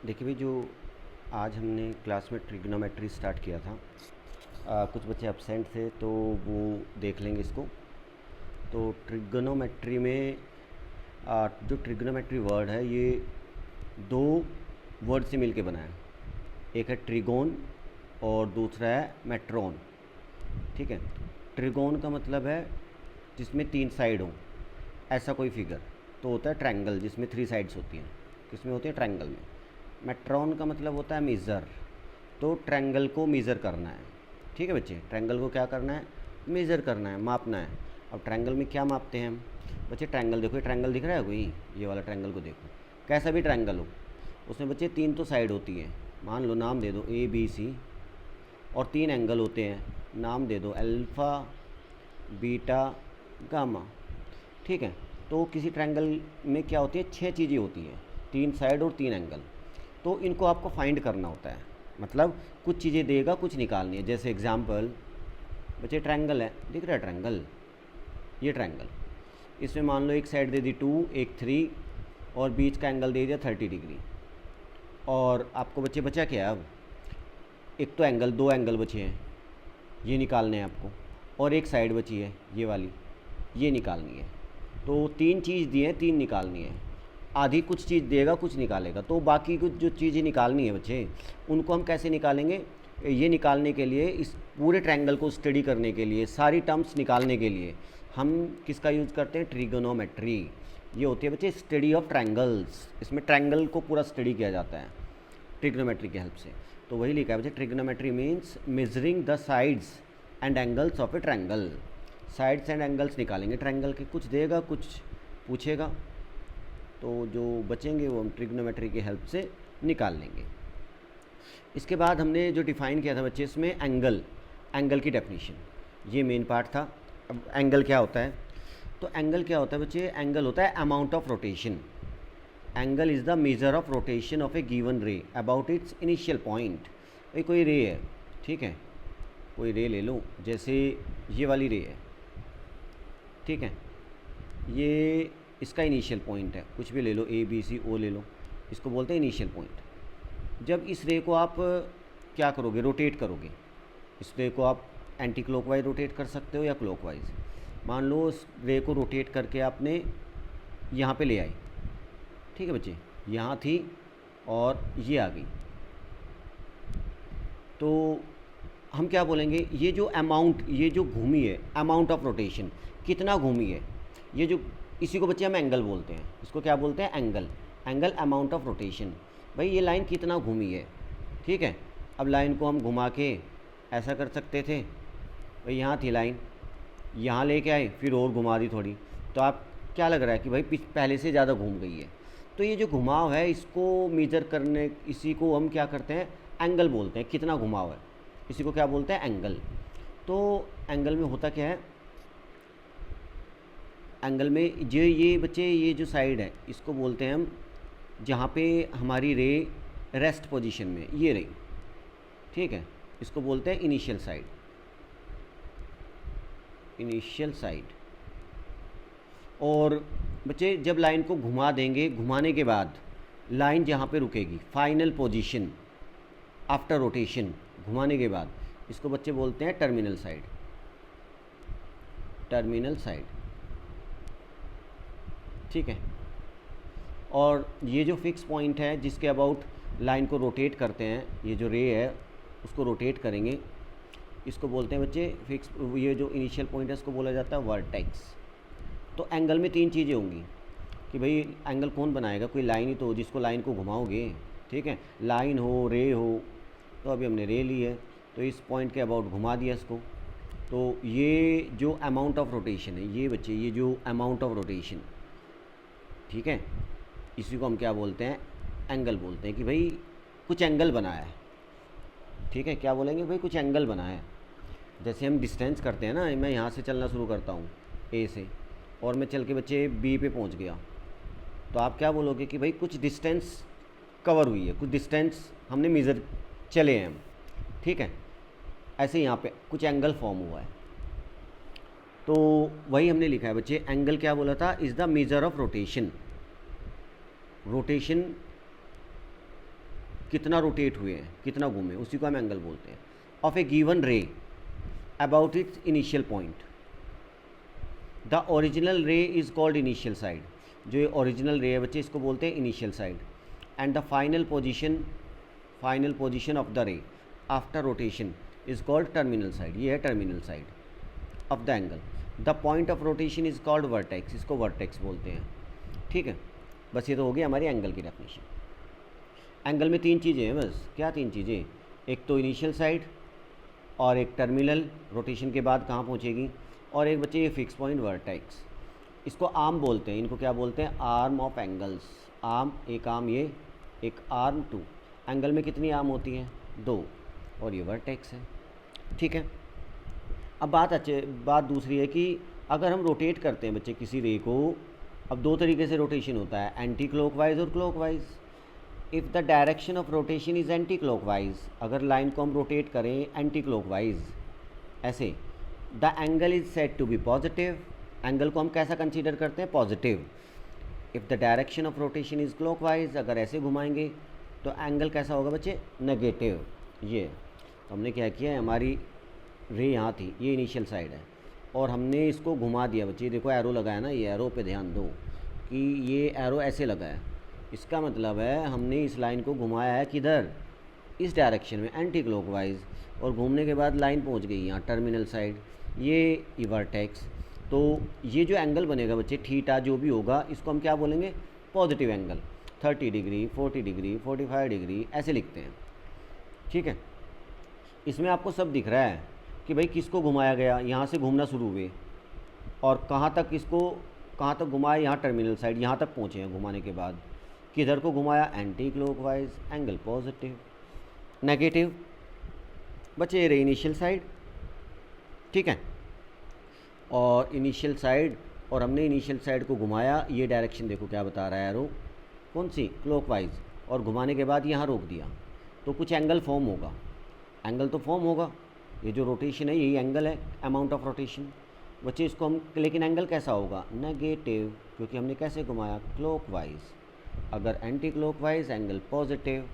देखिए भाई, जो आज हमने क्लास में ट्रिग्नोमेट्री स्टार्ट किया था, कुछ बच्चे एब्सेंट थे तो वो देख लेंगे इसको। तो ट्रिग्नोमेट्री में जो ट्रिग्नोमेट्री वर्ड है ये दो वर्ड से मिलके बना है। एक है ट्रिगोन और दूसरा है मेट्रोन। ठीक है। ट्रिगोन का मतलब है जिसमें तीन साइड हों, ऐसा कोई फिगर तो होता है ट्रायंगल, जिसमें थ्री साइड्स होती हैं। किसमें होती है? ट्रायंगल में। मेट्रॉन का मतलब होता है मेज़र, तो ट्रायंगल को मेज़र करना है। ठीक है बच्चे, ट्रायंगल को क्या करना है? मेज़र करना है, मापना है। अब ट्रायंगल में क्या मापते हैं हम? बच्चे ट्रायंगल देखो, ये ट्रायंगल दिख रहा है कोई? ये वाला ट्रायंगल को देखो, कैसा भी ट्रायंगल हो उसमें बच्चे तीन तो साइड होती है। मान लो नाम दे दो ए बी सी, और तीन एंगल होते हैं, नाम दे दो अल्फ़ा बीटा गामा। ठीक है। तो किसी ट्रायंगल में क्या होती है? छह चीज़ें होती हैं, तीन साइड और तीन एंगल। तो इनको आपको फाइंड करना होता है, मतलब कुछ चीज़ें देगा, कुछ निकालनी है। जैसे एग्जांपल बच्चे ट्रायंगल है, दिख रहा है ट्रायंगल, ये ट्रायंगल, इसमें मान लो एक साइड दे दी 2, एक 3, और बीच का एंगल दे दिया 30 डिग्री। और आपको बच्चे बचा क्या? अब एक तो एंगल, दो एंगल बचे हैं, ये निकालने हैं आपको, और एक साइड बची है ये वाली, ये निकालनी है। तो तीन चीज़ दी है, तीन निकालनी है। आधी कुछ चीज़ देगा, कुछ निकालेगा। तो बाकी कुछ जो चीज़ें निकालनी है बच्चे, उनको हम कैसे निकालेंगे? ये निकालने के लिए, इस पूरे ट्रायंगल को स्टडी करने के लिए, सारी टर्म्स निकालने के लिए हम किसका यूज़ करते हैं? ट्रिगोनोमेट्री। ये होती है बच्चे स्टडी ऑफ ट्रायंगल्स। इसमें ट्रायंगल को पूरा स्टडी किया जाता है ट्रिग्नोमेट्री की हेल्प से। तो वही लिखा है बच्चे, trigonometry means measuring the sides and angles of A triangle. Sides and angles निकालेंगे ट्रायंगल के, कुछ देगा कुछ पूछेगा, तो जो बचेंगे वो हम ट्रिग्नोमेट्री की हेल्प से निकाल लेंगे। इसके बाद हमने जो डिफ़ाइन किया था बच्चे, इसमें एंगल, एंगल की डेफिनेशन, ये मेन पार्ट था। अब एंगल क्या होता है? तो एंगल क्या होता है बच्चे? एंगल होता है amount of rotation. Angle is the measure of rotation of A given रे अबाउट इट्स इनिशियल पॉइंट। भाई कोई रे है, ठीक है, कोई रे ले लो, जैसे ये वाली रे है, ठीक है, ये इसका इनिशियल पॉइंट है, कुछ भी ले लो, ए बी सी ओ ले लो, इसको बोलते हैं इनिशियल पॉइंट। जब इस रे को आप क्या करोगे? रोटेट करोगे। इस रे को आप एंटी क्लॉकवाइज रोटेट कर सकते हो या क्लॉकवाइज। मान लो उस रे को रोटेट करके आपने यहाँ पे ले आई, ठीक है बच्चे, यहाँ थी और ये आ गई, तो हम क्या बोलेंगे? ये जो अमाउंट, ये जो घूमी है, अमाउंट ऑफ रोटेशन, कितना घूमी है, ये जो, इसी को बच्चे हम एंगल बोलते हैं। इसको क्या बोलते हैं? Angle. Angle amount of rotation, भाई ये लाइन कितना घूमी है। ठीक है। अब लाइन को हम घुमा के ऐसा कर सकते थे, भाई यहाँ थी लाइन, यहाँ लेके आए, फिर और घुमा दी थोड़ी, तो आप क्या लग रहा है कि भाई पहले से ज़्यादा घूम गई है। तो ये जो घुमाव है, इसको मेजर करने, इसी को हम क्या करते हैं? एंगल बोलते हैं। कितना घुमाव है, इसी को क्या बोलते हैं? एंगल। तो एंगल में होता क्या है? एंगल में जो ये बच्चे, ये जो साइड है, इसको बोलते हैं हम, जहाँ पे हमारी रे रेस्ट पोजीशन में, ये रही, ठीक है, इसको बोलते हैं इनिशियल साइड। Initial side. और बच्चे जब लाइन को घुमा देंगे, घुमाने के बाद लाइन जहाँ पे रुकेगी, फाइनल पोजीशन आफ्टर रोटेशन, घुमाने के बाद, इसको बच्चे बोलते हैं टर्मिनल साइड। टर्मिनल साइड, ठीक है। और ये जो फिक्स पॉइंट है जिसके अबाउट लाइन को रोटेट करते हैं, ये जो रे है उसको रोटेट करेंगे, इसको बोलते हैं बच्चे फिक्स। ये जो इनिशियल पॉइंट है इसको बोला जाता है वर्टेक्स। तो एंगल में तीन चीज़ें होंगी कि भाई एंगल कौन बनाएगा? कोई लाइन ही तो, जिसको लाइन को घुमाओगे, ठीक है, लाइन हो, रे हो। तो अभी हमने रे ली है, तो इस पॉइंट के अबाउट घुमा दिया इसको। तो ये जो अमाउंट ऑफ रोटेशन है, ये बच्चे, ये जो अमाउंट ऑफ रोटेशन, ठीक है, इसी को हम क्या बोलते हैं? एंगल बोलते हैं। कि भाई कुछ एंगल बनाया है, ठीक है, क्या बोलेंगे? भाई कुछ एंगल बनाया है। जैसे हम डिस्टेंस करते हैं ना, मैं यहाँ से चलना शुरू करता हूँ ए से, और मैं चल के बच्चे बी पे पहुँच गया, तो आप क्या बोलोगे? कि भाई कुछ डिस्टेंस कवर हुई है, कुछ डिस्टेंस हमने मेज़र चले हैं हम, ठीक है। ऐसे यहाँ पे कुछ एंगल फॉर्म हुआ है, तो वही हमने लिखा है बच्चे। एंगल क्या बोला था? Is the measure of rotation. Rotation कितना रोटेट हुए हैं, कितना घूमे, उसी को हम एंगल बोलते हैं। ऑफ ए गिवन रे about it's initial point, the original रे इज़ कॉल्ड इनिशियल साइड। जो ये ओरिजिनल रे है बच्चे, इसको बोलते हैं initial side. And the final position of the रे after rotation is called terminal side. ये है terminal side of the angle. The point of rotation is called vertex, इसको वर्टेक्स बोलते हैं। ठीक है, बस ये तो हो गई हमारी एंगल की डेफिनेशन। एंगल में तीन चीज़ें हैं बस। क्या तीन चीज़ें? एक तो इनिशियल साइड, और एक टर्मिनल रोटेशन के बाद कहाँ पहुँचेगी, और एक बच्चे ये फिक्स पॉइंट वर्टेक्स। इसको आर्म बोलते हैं, इनको क्या बोलते हैं? Arm of angles. आर्म, एक आर्म ये, एक आर्म टू। एंगल में कितनी आर्म होती हैं? दो, और ये वर्टेक्स है। ठीक है, अब बात दूसरी है कि अगर हम रोटेट करते हैं बच्चे किसी रे को, अब दो तरीके से रोटेशन होता है, एंटी क्लॉकवाइज और clockwise. If the direction of rotation is anti clockwise, अगर लाइन को हम रोटेट करें एंटी क्लॉकवाइज ऐसे, the angle is said to be positive. Angle को हम कैसा कंसीडर करते हैं? Positive. If the direction of rotation is clockwise, अगर ऐसे घुमाएंगे तो एंगल कैसा होगा बच्चे? नेगेटिव। ये तो हमने क्या किया है, हमारी रे यहाँ थी, ये इनिशियल साइड है, और हमने इसको घुमा दिया बच्चे। देखो एरो लगाया ना, ये एरो पे ध्यान दो कि ये एरो ऐसे लगा है। इसका मतलब है हमने इस लाइन को घुमाया है किधर? इस डायरेक्शन में, एंटी क्लॉकवाइज, और घूमने के बाद लाइन पहुंच गई यहाँ टर्मिनल साइड, ये वर्टेक्स। तो ये जो एंगल बनेगा बच्चे, थीटा जो भी होगा, इसको हम क्या बोलेंगे? Positive angle. 30 degree, 40 degree, 45 degree ऐसे लिखते हैं। ठीक है, इसमें आपको सब दिख रहा है कि भाई किसको घुमाया गया, यहाँ से घूमना शुरू हुए, और कहाँ तक घुमाया? यहाँ टर्मिनल साइड, यहाँ तक पहुँचे हैं घुमाने के बाद। किधर को घुमाया? Anti clockwise, angle positive. Negative बच्चे ये रही इनिशियल साइड। ठीक है, और इनिशियल साइड, और हमने इनिशियल साइड को घुमाया, ये डायरेक्शन देखो क्या बता रहा है एरो, कौन सी? क्लॉकवाइज, और घुमाने के बाद यहाँ रोक दिया, तो कुछ एंगल फॉर्म होगा। एंगल तो फॉर्म होगा, ये जो रोटेशन है यही एंगल है, अमाउंट ऑफ रोटेशन बच्चे। इसको हम, लेकिन एंगल कैसा होगा? नेगेटिव, क्योंकि हमने कैसे घुमाया? क्लॉकवाइज। अगर एंटी क्लॉकवाइज, एंगल पॉजिटिव।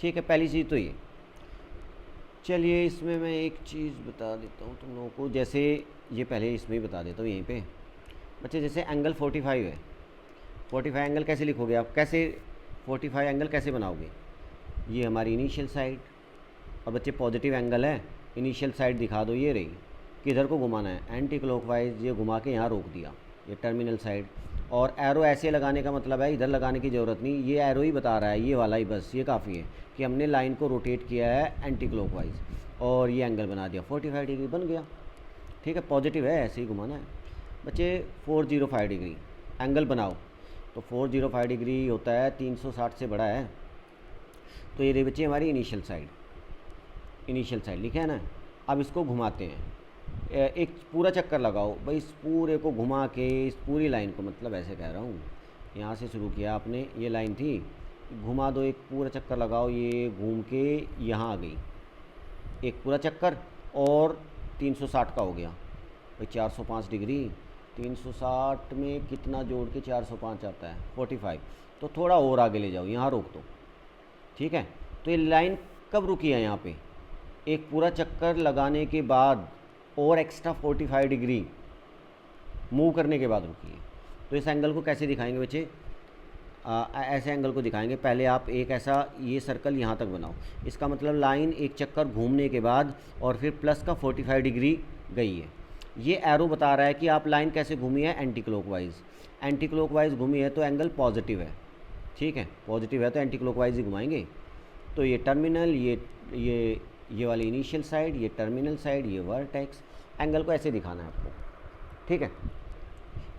ठीक है, पहली चीज़ तो ये। चलिए इसमें मैं एक चीज़ बता देता हूँ तुम लोगों को, जैसे ये पहले इसमें ही बता देता हूँ यहीं पे बच्चे। जैसे एंगल 45 है, 45 एंगल कैसे लिखोगे आप? कैसे 45 एंगल कैसे बनाओगे? ये हमारी इनिशियल साइड, और बच्चे पॉजिटिव एंगल है, इनिशियल साइड दिखा दो, ये रही। किधर को घुमाना है? एंटी क्लॉकवाइज, ये घुमा के यहाँ रोक दिया, ये टर्मिनल साइड। और एरो ऐसे लगाने का मतलब है, इधर लगाने की ज़रूरत नहीं, ये एरो ही बता रहा है, ये वाला ही, बस ये काफ़ी है कि हमने लाइन को रोटेट किया है एंटी क्लॉकवाइज, और ये एंगल बना दिया 45 डिग्री बन गया। ठीक है, पॉजिटिव है, ऐसे ही घुमाना है बच्चे। 405 डिग्री एंगल बनाओ, तो 405 डिग्री होता है 360 से बड़ा है, तो ये रही बच्चे हमारी इनिशियल साइड। इनिशियल साइड लिखा है ना। अब इसको घुमाते हैं, एक पूरा चक्कर लगाओ भाई, इस पूरे को घुमा के, इस पूरी लाइन को, मतलब ऐसे कह रहा हूँ, यहाँ से शुरू किया आपने, ये लाइन थी, घुमा दो, एक पूरा चक्कर लगाओ, ये घूम के यहाँ आ गई, एक पूरा चक्कर, और 360 का हो गया भाई 405 डिग्री। 360 में कितना जोड़ के 405 आता है? 45। तो थोड़ा और आगे ले जाओ, यहाँ रोक दो। ठीक है, तो ये लाइन कब रुकी है? यहाँ पे एक पूरा चक्कर लगाने के बाद और एक्स्ट्रा 45 डिग्री मूव करने के बाद रुकी है। तो इस एंगल को कैसे दिखाएंगे बच्चे? ऐसे एंगल को दिखाएंगे। पहले आप एक ऐसा ये सर्कल यहाँ तक बनाओ, इसका मतलब लाइन एक चक्कर घूमने के बाद और फिर प्लस का 45 डिग्री गई है। ये एरो बता रहा है कि आप लाइन कैसे घूमी है? Anti clockwise. एंटी क्लॉकवाइज घूमी है तो एंगल पॉजिटिव है। ठीक है, पॉजिटिव है तो एंटी क्लॉकवाइज ही घुमाएंगे। तो ये टर्मिनल, ये वाली इनिशियल साइड, ये टर्मिनल साइड, ये वर्टेक्स। एंगल को ऐसे दिखाना है आपको। ठीक है,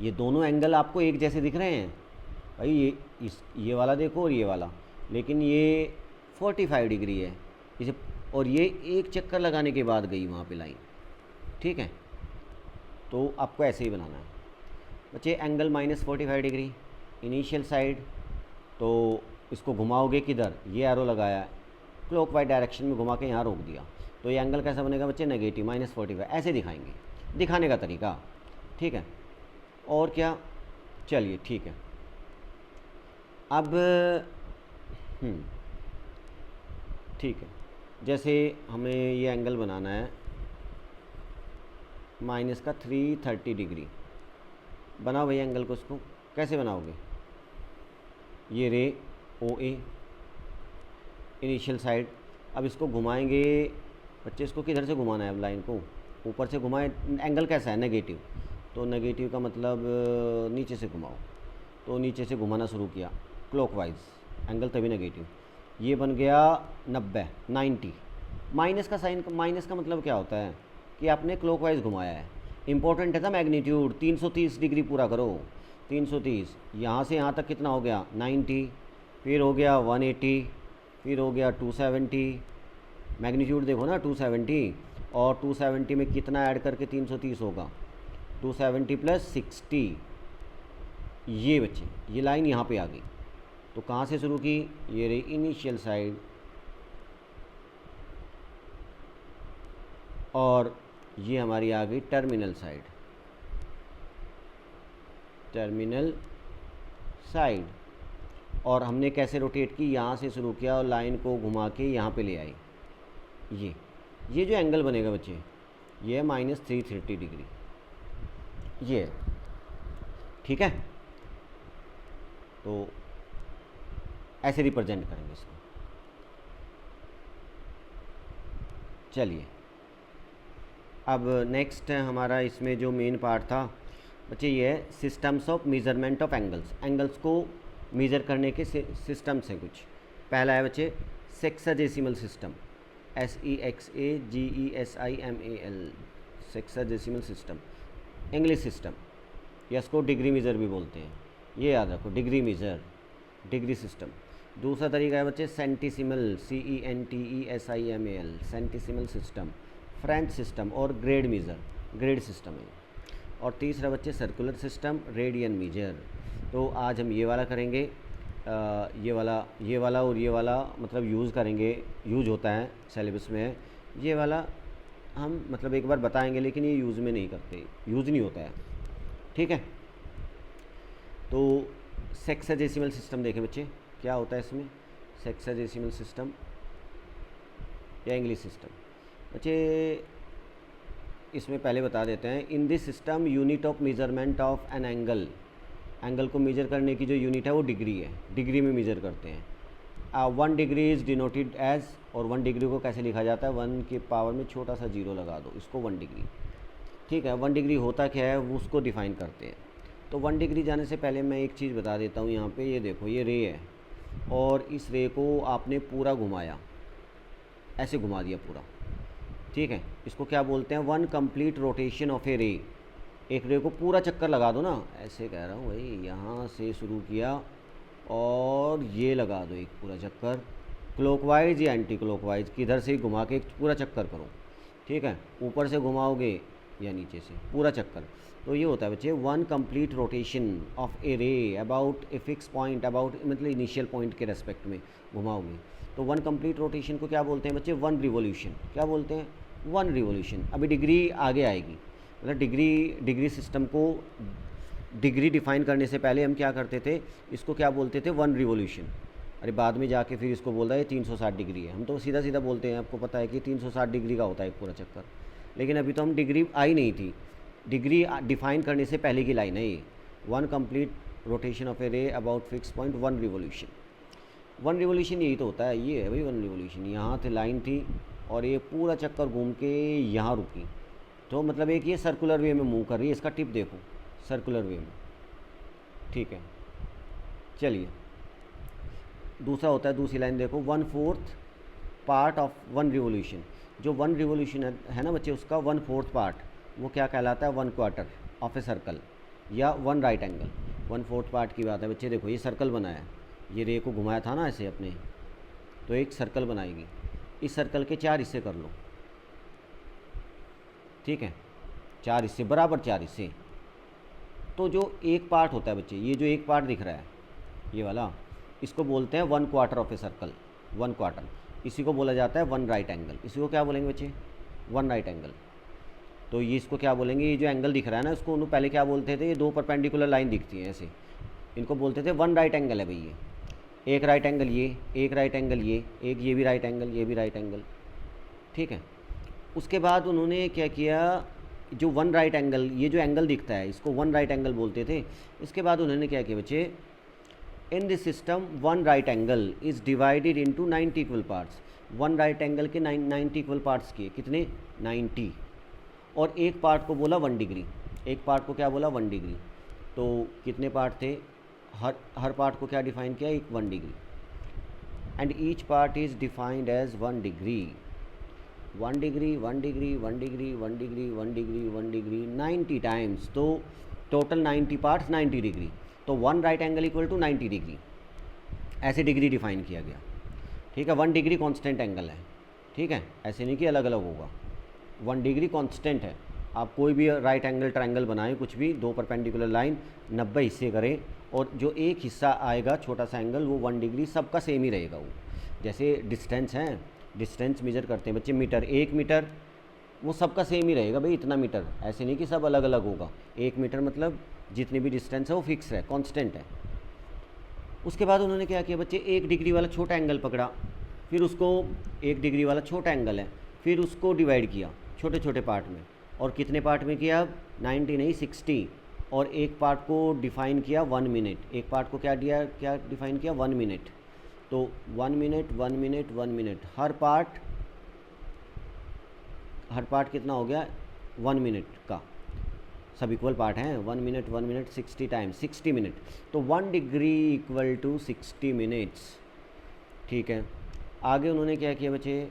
ये दोनों एंगल आपको एक जैसे दिख रहे हैं भाई, ये वाला देखो और ये वाला, लेकिन ये 45 डिग्री है इसे, और ये एक चक्कर लगाने के बाद गई वहाँ पे लाइन। ठीक है, तो आपको ऐसे ही बनाना है बच्चे। एंगल -45 डिग्री इनिशियल साइड, तो इसको घुमाओगे किधर? ये एरो लगाया, क्लॉकवाइज डायरेक्शन में घुमा के यहाँ रोक दिया, तो ये एंगल कैसा बनेगा बच्चे? नेगेटिव, -45। ऐसे दिखाएंगे, दिखाने का तरीका। ठीक है, और क्या? चलिए ठीक है। अब ठीक है, जैसे हमें ये एंगल बनाना है माइनस का 330 डिग्री। बनाओ भैया एंगल को, उसको कैसे बनाओगे? ये रे ओ ए इनिशियल साइड, अब इसको घुमाएंगे बच्चे। इसको किधर से घुमाना है? अब लाइन को ऊपर से घुमाए। एंगल कैसा है? नेगेटिव, तो नेगेटिव का मतलब नीचे से घुमाओ। तो नीचे से घुमाना शुरू किया क्लॉकवाइज, एंगल तभी नेगेटिव। ये बन गया 90 90। माइनस का साइन, माइनस का मतलब क्या होता है कि आपने क्लॉकवाइज घुमाया है। इंपॉर्टेंट है था मैग्नीट्यूड। 330 डिग्री पूरा करो। 330 यहाँ से यहाँ तक कितना हो गया? 90, फिर हो गया 180, फिर हो गया 270। मैग्नीट्यूड देखो ना 270, और 270 में कितना ऐड करके 330 होगा? 270 प्लस 60। ये बच्चे ये लाइन यहाँ पे आ गई। तो कहाँ से शुरू की? ये रही इनिशियल साइड, और ये हमारी आ गई टर्मिनल साइड। टर्मिनल साइड, और हमने कैसे रोटेट की? यहाँ से शुरू किया और लाइन को घुमा के यहाँ पे ले आई। ये जो एंगल बनेगा बच्चे, ये है -330 डिग्री। ये ठीक है, तो ऐसे रिप्रेजेंट करेंगे इसको। चलिए, अब नेक्स्ट है हमारा इसमें जो मेन पार्ट था बच्चे, ये है systems of measurement of angles. Angles को मेज़र करने के सिस्टम्स हैं कुछ। पहला है बच्चे sexagesimal system, SEXAGESIMAL, sexagesimal system, English system, या इसको डिग्री मेज़र भी बोलते हैं। ये याद रखो, डिग्री मेज़र, डिग्री सिस्टम। दूसरा तरीका है बच्चे सेंटीसिमल, CENTESIMAL, सेंटीसिमल सिस्टम, फ्रेंच सिस्टम, और ग्रेड मेज़र, ग्रेड सिस्टम है। और तीसरा बच्चे सर्कुलर सिस्टम, रेडियन मेजर। तो आज हम ये वाला करेंगे, ये वाला और ये वाला मतलब यूज़ करेंगे, यूज होता है सिलेबस में है। ये वाला हम मतलब एक बार बताएंगे, लेकिन ये यूज़ में नहीं करते, यूज़ नहीं होता है। ठीक है, तो सेक्साडेसिमल सिस्टम देखें बच्चे, क्या होता है इसमें? सेक्साडेसिमल सिस्टम या इंग्लिश सिस्टम बच्चे, इसमें पहले बता देते हैं। इन this system unit of measurement of an angle, angle को मेजर करने की जो यूनिट है वो डिग्री है, डिग्री में मेजर करते हैं। 1 डिग्री इज़ डिनोटेड एज, और 1 डिग्री को कैसे लिखा जाता है? 1 के पावर में छोटा सा 0 लगा दो, इसको 1 डिग्री। ठीक है, 1 डिग्री होता क्या है वो उसको डिफ़ाइन करते हैं। तो 1 डिग्री जाने से पहले मैं एक चीज़ बता देता हूँ। यहाँ पे ये देखो, ये रे है, और इस रे को आपने पूरा घुमाया, ऐसे घुमा दिया पूरा। ठीक है, इसको क्या बोलते हैं? 1 कंप्लीट रोटेशन ऑफ ए रे। एक रे को पूरा चक्कर लगा दो ना, ऐसे कह रहा हूँ भाई, यहाँ से शुरू किया और ये लगा दो एक पूरा चक्कर, क्लॉकवाइज या एंटी क्लॉकवाइज, किधर से घुमा के एक पूरा चक्कर करो। ठीक है, ऊपर से घुमाओगे या नीचे से, पूरा चक्कर। तो ये होता है बच्चे 1 कंप्लीट रोटेशन ऑफ ए रे about a fix point, about मतलब इनिशियल पॉइंट के रेस्पेक्ट में घुमाओगे। तो 1 कंप्लीट रोटेशन को क्या बोलते हैं बच्चे? 1 रिवोल्यूशन। क्या बोलते हैं? 1 रिवोल्यूशन। अभी डिग्री आगे आएगी, मतलब डिग्री सिस्टम को डिग्री डिफाइन करने से पहले हम क्या करते थे? इसको क्या बोलते थे? 1 रिवोल्यूशन। अरे बाद में जाके फिर इसको बोल रहा है 360 डिग्री है। हम तो सीधा सीधा बोलते हैं, आपको पता है कि 360 डिग्री का होता है एक पूरा चक्कर। लेकिन अभी तो हम डिग्री आई नहीं थी, डिग्री डिफाइन करने से पहले की लाइन है ये। 1 कंप्लीट रोटेशन ऑफ ए रे about fix point, 1 revolution. 1 revolution यही तो होता है, ये है भाई 1 रिवोल्यूशन। यहाँ से लाइन थी और ये पूरा चक्कर घूम के यहाँ रुकी, तो मतलब एक ये सर्कुलर वे में मूव कर रही है। इसका टिप देखो, सर्कुलर वे में। ठीक है, चलिए दूसरा होता है, दूसरी लाइन देखो, 1/4 पार्ट ऑफ 1 रिवोल्यूशन। जो 1 रिवोल्यूशन है ना बच्चे, उसका 1/4 पार्ट वो क्या कहलाता है? 1 क्वार्टर ऑफ ए सर्कल या 1 राइट एंगल। 1/4 पार्ट की बात है बच्चे। देखो ये सर्कल बनाया, ये रे को घुमाया था ना ऐसे अपने, तो एक सर्कल बनाएगी। इस सर्कल के 4 हिस्से कर लो। ठीक है, 4 हिस्से बराबर, 4 हिस्से। तो जो एक पार्ट होता है बच्चे, ये जो एक पार्ट दिख रहा है ये वाला, इसको बोलते हैं 1 quarter of a circle, 1 quarter. इसी को बोला जाता है 1 राइट एंगल। इसी को क्या बोलेंगे बच्चे? 1 राइट एंगल। तो ये इसको क्या बोलेंगे? ये जो एंगल दिख रहा है ना, इसको उन्होंने पहले क्या बोलते थे? ये 2 परपेंडिकुलर लाइन दिखती हैं ऐसे, इनको बोलते थे 1 राइट एंगल है भाई ये। एक राइट एंगल ये, एक राइट एंगल ये भी राइट एंगल, ये भी राइट एंगल, ठीक है। उसके बाद उन्होंने क्या किया, जो वन राइट एंगल, ये जो एंगल दिखता है इसको वन राइट एंगल बोलते थे। इसके बाद उन्होंने क्या किया बच्चे, इन this system one right angle is divided into 90 equal parts. One right angle के 90 इक्वल पार्ट्स किए, कितने, 90, और एक पार्ट को बोला 1 डिग्री, एक पार्ट को क्या बोला, 1 डिग्री। तो कितने पार्ट थे, हर पार्ट को क्या डिफाइन किया, एक 1 degree, and each part is defined as 1 degree, 1 degree, 1 degree, 1 degree, 1 degree, 1 degree, 1 degree, 90 times. तो टोटल 90 पार्ट्स 90 डिग्री, तो one right angle equal to 90 degree, ऐसे डिग्री डिफाइन किया गया, ठीक है। 1 डिग्री कांस्टेंट एंगल है, ठीक है, ऐसे नहीं कि अलग अलग होगा, 1 डिग्री कांस्टेंट है। आप कोई भी राइट एंगल ट्रायंगल बनाएं, कुछ भी, दो परपेंडिकुलर लाइन 90 हिस्से करें, और जो एक हिस्सा आएगा छोटा सा एंगल, वो 1 डिग्री सबका सेम ही रहेगा। वो जैसे डिस्टेंस है, डिस्टेंस मेजर करते हैं बच्चे, मीटर, 1 मीटर, वो सबका सेम ही रहेगा भाई, इतना मीटर, ऐसे नहीं कि सब अलग अलग होगा। 1 मीटर मतलब जितनी भी डिस्टेंस है वो फिक्स है, कांस्टेंट है। उसके बाद उन्होंने क्या किया बच्चे, 1 डिग्री वाला छोटा एंगल पकड़ा, फिर उसको, 1 डिग्री वाला छोटा एंगल है, फिर उसको डिवाइड किया छोटे छोटे पार्ट में, और कितने पार्ट में किया, 90 नहीं 60, और एक पार्ट को डिफ़ाइन किया 1 मिनट, एक पार्ट को क्या दिया, क्या डिफ़ाइन किया, 1 मिनट। तो 1 मिनट, 1 मिनट, 1 मिनट, हर पार्ट कितना हो गया, 1 मिनट का, सब इक्वल पार्ट हैं, 1 मिनट, 1 मिनट, 60 टाइम्स 60 मिनट, तो 1 डिग्री इक्वल टू 60 मिनट्स, ठीक है। आगे उन्होंने क्या किया बच्चे,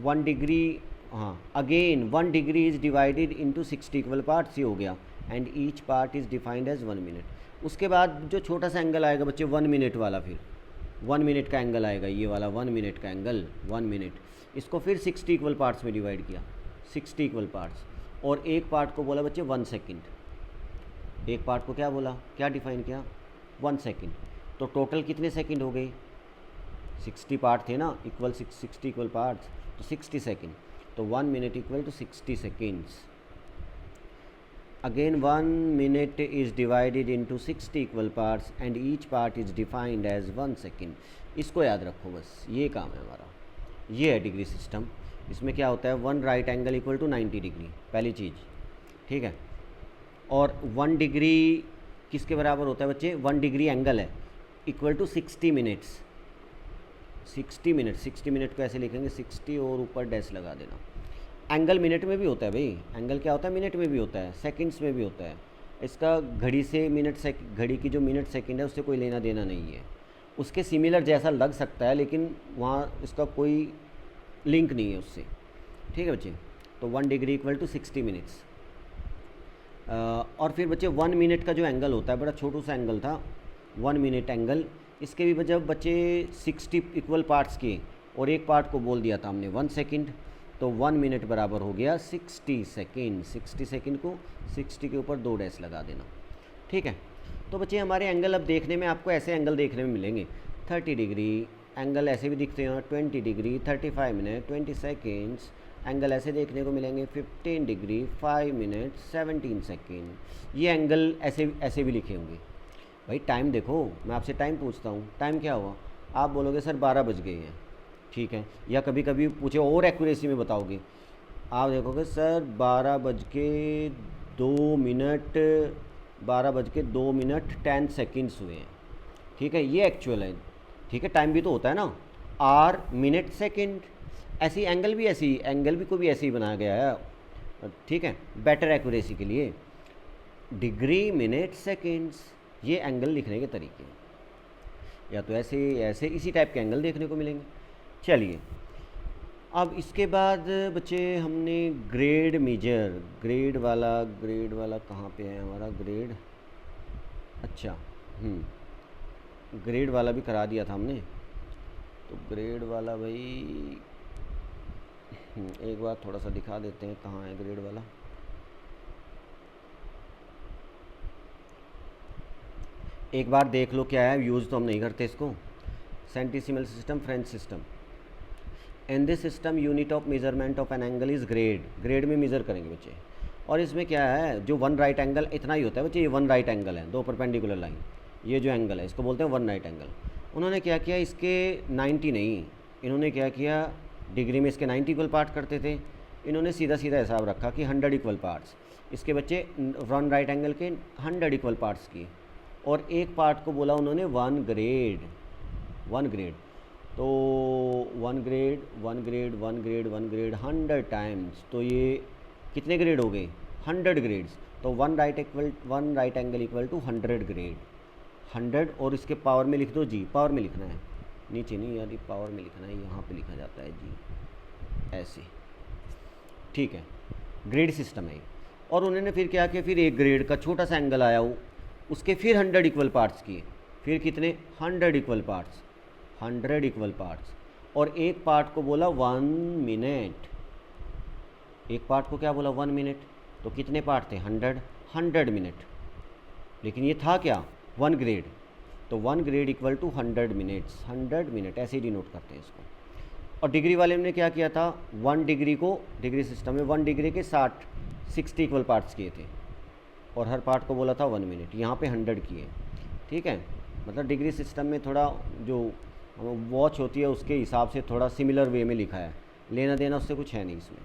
1 डिग्री, हाँ, again 1 degree is divided into 60 equal parts, ये हो गया, and each part is defined as 1 minute. उसके बाद जो छोटा सा एंगल आएगा बच्चे 1 मिनट वाला, फिर 1 मिनट का एंगल आएगा, ये वाला 1 मिनट का एंगल, 1 मिनट, इसको फिर 60 इक्वल पार्ट्स में डिवाइड किया, 60 इक्वल पार्ट्स, और एक पार्ट को बोला बच्चे 1 सेकेंड, एक पार्ट को क्या बोला, क्या डिफाइन किया, 1 सेकेंड। तो टोटल कितने सेकेंड हो गए, 60 पार्ट थे ना, इक्वल 60 इक्वल पार्ट्स, तो 60 सेकेंड, तो 1 minute equal to 60 seconds. Again 1 minute is divided into 60 equal parts, and each part is defined as 1 second. इसको याद रखो बस, ये काम है हमारा, ये है डिग्री सिस्टम। इसमें क्या होता है, 1 right angle equal to 90 degree, पहली चीज़, ठीक है। और 1 डिग्री किसके बराबर होता है बच्चे, 1 डिग्री एंगल है, equal to 60 minutes, 60 minute, 60 minute को ऐसे लिखेंगे 60 और ऊपर डैश लगा देना। एंगल मिनट में भी होता है भाई, एंगल क्या होता है, मिनट में भी होता है, सेकंड्स में भी होता है। इसका घड़ी से घड़ी की जो मिनट सेकंड है उससे कोई लेना देना नहीं है, उसके सिमिलर जैसा लग सकता है, लेकिन वहाँ इसका कोई लिंक नहीं है उससे, ठीक है बच्चे। तो 1 डिग्री इक्वल टू 60 मिनट्स। और फिर बच्चे 1 मिनट का जो एंगल होता है, बड़ा छोटू सा एंगल था 1 मिनट एंगल, इसके भी जब बच्चे 60 इक्वल पार्ट्स किए, और एक पार्ट को बोल दिया था हमने 1 सेकेंड, तो 1 मिनट बराबर हो गया 60 सेकेंड, 60 सेकेंड को 60 के ऊपर 2 डैश लगा देना, ठीक है। तो बच्चे हमारे एंगल अब देखने में, आपको ऐसे एंगल देखने में मिलेंगे, 30 डिग्री एंगल ऐसे भी दिखते हैं, 20 डिग्री 35 मिनट 20 सेकेंड्स, एंगल ऐसे देखने को मिलेंगे 15 डिग्री 5 मिनट 17 सेकेंड, ये एंगल ऐसे ऐसे भी लिखे होंगे। भाई टाइम देखो, मैं आपसे टाइम पूछता हूँ, टाइम क्या हुआ, आप बोलोगे सर 12 बज गए हैं, ठीक है, या कभी कभी पूछे और एक्यूरेसी में बताओगे, आप देखोगे सर 12 बज के 2 मिनट 12 बज के 2 मिनट 10 सेकेंड्स हुए हैं, ठीक है, ये एक्चुअल है, ठीक है। टाइम भी तो होता है ना, आर मिनट सेकेंड, ऐसी एंगल भी को भी ऐसे ही बनाया गया है, ठीक है, बेटर एक्यूरेसी के लिए। डिग्री मिनट सेकेंड्स, ये एंगल लिखने के तरीके हैं, या तो ऐसे ऐसे इसी टाइप के एंगल देखने को मिलेंगे। चलिए अब इसके बाद बच्चे हमने ग्रेड मेजर, ग्रेड वाला कहाँ पे है हमारा ग्रेड, अच्छा ग्रेड वाला भी करा दिया था हमने, तो ग्रेड वाला भाई एक बार थोड़ा सा दिखा देते हैं कहाँ है ग्रेड वाला। एक बार देख लो क्या है, यूज़ तो हम नहीं करते इसको। Centesimal system, French system, in this system unit of measurement of an angle is grade, grade में मेज़र करेंगे बच्चे। और इसमें क्या है, जो 1 राइट एंगल इतना ही होता है बच्चे, ये 1 राइट एंगल है, 2 परपेंडिकुलर लाइन, ये जो एंगल है इसको बोलते हैं 1 राइट एंगल। उन्होंने क्या किया, इसके 90 नहीं, इन्होंने क्या किया, डिग्री में इसके 90 इक्वल पार्ट करते थे, इन्होंने सीधा सीधा हिसाब रखा कि 100 इक्वल पार्ट्स, इसके बच्चे 1 राइट एंगल के 100 इक्वल पार्ट्स किए, और एक पार्ट को बोला उन्होंने 1 ग्रेड। 1 ग्रेड, तो 1 grade 1 grade 1 grade 1 grade 100 times, तो ये कितने ग्रेड हो गए, 100 ग्रेड्स। तो 1 right angle equal to 100 grade, 100, और इसके पावर में लिख दो जी, पावर में लिखना है, नीचे नहीं यार, पावर में लिखना है, यहाँ पे लिखा जाता है जी ऐसे, ठीक है, ग्रेड सिस्टम है। और उन्होंने फिर क्या किया, फिर एक ग्रेड का छोटा सा एंगल आया वो, उसके फिर 100 इक्वल पार्ट्स किए, फिर कितने, 100 इक्वल पार्ट्स, 100 इक्वल पार्ट्स, और एक पार्ट को बोला 1 मिनट, एक पार्ट को क्या बोला, 1 मिनट, तो कितने पार्ट थे, 100 मिनट, लेकिन ये था क्या, 1 ग्रेड, तो 1 grade equal to 100 minutes, 100 minute ऐसे ही डिनोट करते हैं इसको। और डिग्री वाले ने क्या किया था, 1 डिग्री को, डिग्री सिस्टम में 1 डिग्री के 60 इक्वल पार्ट्स किए थे, और हर पार्ट को बोला था 1 मिनट, यहाँ पे 100 किए, ठीक है। मतलब डिग्री सिस्टम में थोड़ा जो वॉच होती है उसके हिसाब से थोड़ा सिमिलर वे में लिखा है, लेना देना उससे कुछ है नहीं इसमें।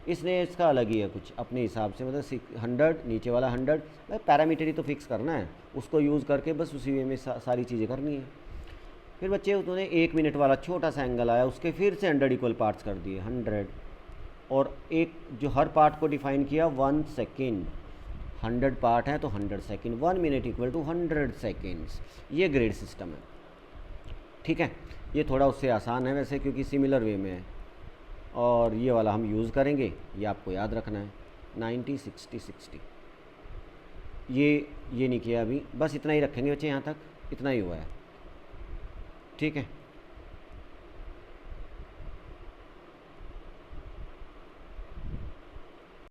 इसने इसका अलग ही है कुछ अपने हिसाब से, मतलब 100 नीचे वाला 100, भाई पैरामीटर ही तो फिक्स करना है, उसको यूज़ करके बस उसी वे में सारी चीज़ें करनी है। फिर बच्चे उन्होंने 1 मिनट वाला छोटा सा एंगल आया, उसके फिर से 100 इक्वल पार्ट्स कर दिए, 100, और एक जो हर पार्ट को डिफाइन किया 1 सेकेंड, 100 पार्ट है तो 100 second, 1 minute equal to 100 seconds, ये ग्रेड सिस्टम है, ठीक है। ये थोड़ा उससे आसान है वैसे, क्योंकि सिमिलर वे में है, और ये वाला हम यूज़ करेंगे, ये आपको याद रखना है, 90 60 60, ये नहीं किया अभी, बस इतना ही रखेंगे बच्चे, यहाँ तक इतना ही हुआ है, ठीक है।